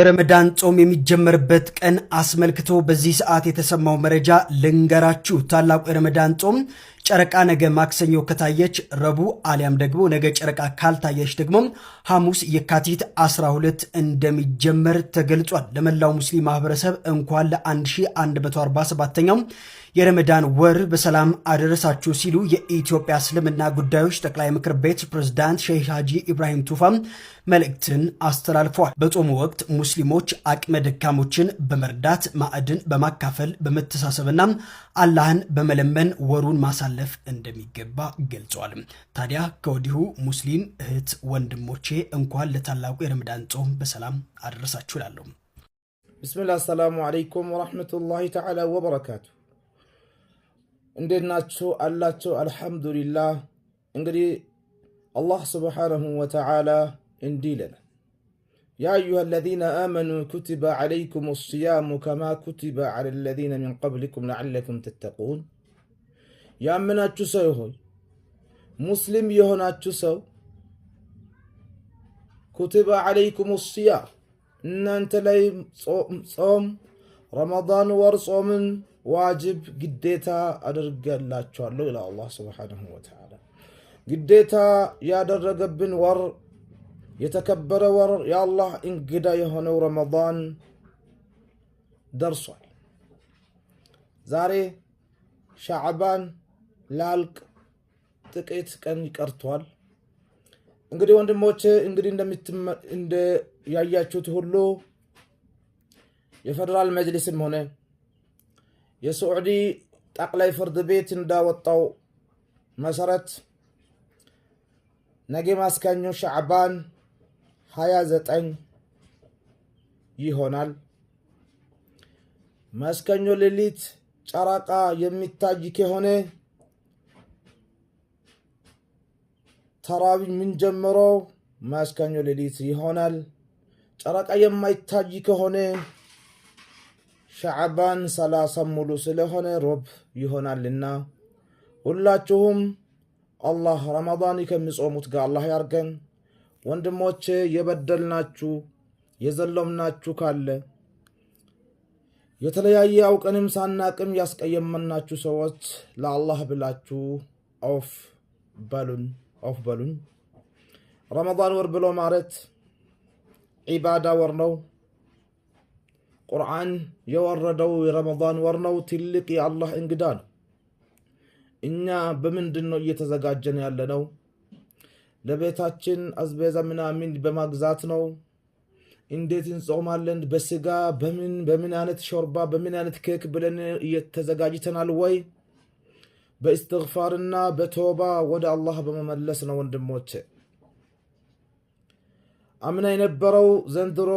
የረመዳን ጾም የሚጀመርበት ቀን አስመልክቶ በዚህ ሰዓት የተሰማው መረጃ ልንገራችሁ። ታላቁ የረመዳን ጾም ጨረቃ ነገ ማክሰኞ ከታየች ረቡዕ አሊያም ደግሞ ነገ ጨረቃ ካልታየች ደግሞ ሐሙስ የካቲት 12 እንደሚጀመር ተገልጿል። ለመላው ሙስሊም ማህበረሰብ እንኳን ለ1147ኛው የረመዳን ወር በሰላም አደረሳችሁ ሲሉ የኢትዮጵያ እስልምና ጉዳዮች ጠቅላይ ምክር ቤት ፕሬዝዳንት ሼህ ሀጂ ኢብራሂም ቱፋ መልእክትን አስተላልፈዋል። በጾሙ ወቅት ሙስሊሞች አቅመ ደካሞችን በመርዳት ማዕድን በማካፈል በመተሳሰብና አላህን በመለመን ወሩን ማሳለፍ እንደሚገባ ገልጸዋል። ታዲያ ከወዲሁ ሙስሊም እህት ወንድሞቼ እንኳን ለታላቁ የረመዳን ጾም በሰላም አደረሳችሁ እላለሁ። ቢስሚላህ አሰላሙ አለይኩም ወራህመቱላሂ ተዓላ ወበረካቱ። እንዴት ናችሁ አላችሁ? አልሐምዱሊላህ። እንግዲህ አላህ ሱብሓነሁ ወተዓላ እንዲህ ይለናል፣ ያ አዩሃ አለዚነ አመኑ ኩቲበ ዐለይኩም ሲያሙ ከማ ኩቲበ ዐለ አለዚነ ሚን ቀብሊኩም ለዐለኩም ተተቁን። ያመናችሁ ሰው ሆይ ሙስሊም የሆናችሁ ሰው ኩቲበ ዐለይኩም ሲያም እናንተ ላይ ጾም ረመዳን ወር ጾምን ዋጅብ ግዴታ አድርገላችኋለሁ ይላል አላህ ሱብሓነሁ ወተዓላ። ግዴታ ያደረገብን ወር የተከበረ ወር የአላህ እንግዳ የሆነው ረመዳን ደርሷል። ዛሬ ሻዕባን ላልቅ ጥቂት ቀን ይቀርቷል። እንግዲህ ወንድሞቼ እንደ ያያችሁት ሁሉ የፌደራል መጅሊስም ሆነ የሳዑዲ ጠቅላይ ፍርድ ቤት እንዳወጣው መሰረት ነገ ማክሰኞ ሻዕባን 29 ይሆናል። ማክሰኞ ሌሊት ጨረቃ የሚታይ ከሆነ ተራዊህ ምን ጀምሮ ማክሰኞ ሌሊት ይሆናል። ጨረቃ የማይታይ ከሆነ ሻዕባን 30 ሙሉ ስለሆነ ሮብ ይሆናልና ሁላችሁም አላህ ረመዳን ከሚጾሙት ጋር አላህ ያርገን። ወንድሞቼ የበደልናችሁ የዘለምናችሁ ካለ የተለያየ አውቀንም ሳናቅም ያስቀየመናችሁ ሰዎች ለአላህ ብላችሁ አውፍ በሉን። ረመዳን ወር ብሎ ማለት ዒባዳ ወር ነው። ቁርአን የወረደው የረመዳን ወር ነው። ትልቅ የአላህ እንግዳ ነው። እኛ በምንድን ነው እየተዘጋጀን ያለነው? ለቤታችን አስቤዛ ምናምን በማግዛት ነው። እንዴት እንጾማለን? በስጋ በምን አይነት ሾርባ በምን አይነት ኬክ ብለን እየተዘጋጅተናል ወይ? በእስትግፋርና በተውባ ወደ አላህ በመመለስ ነው። ወንድሞቼ አምና የነበረው ዘንድሮ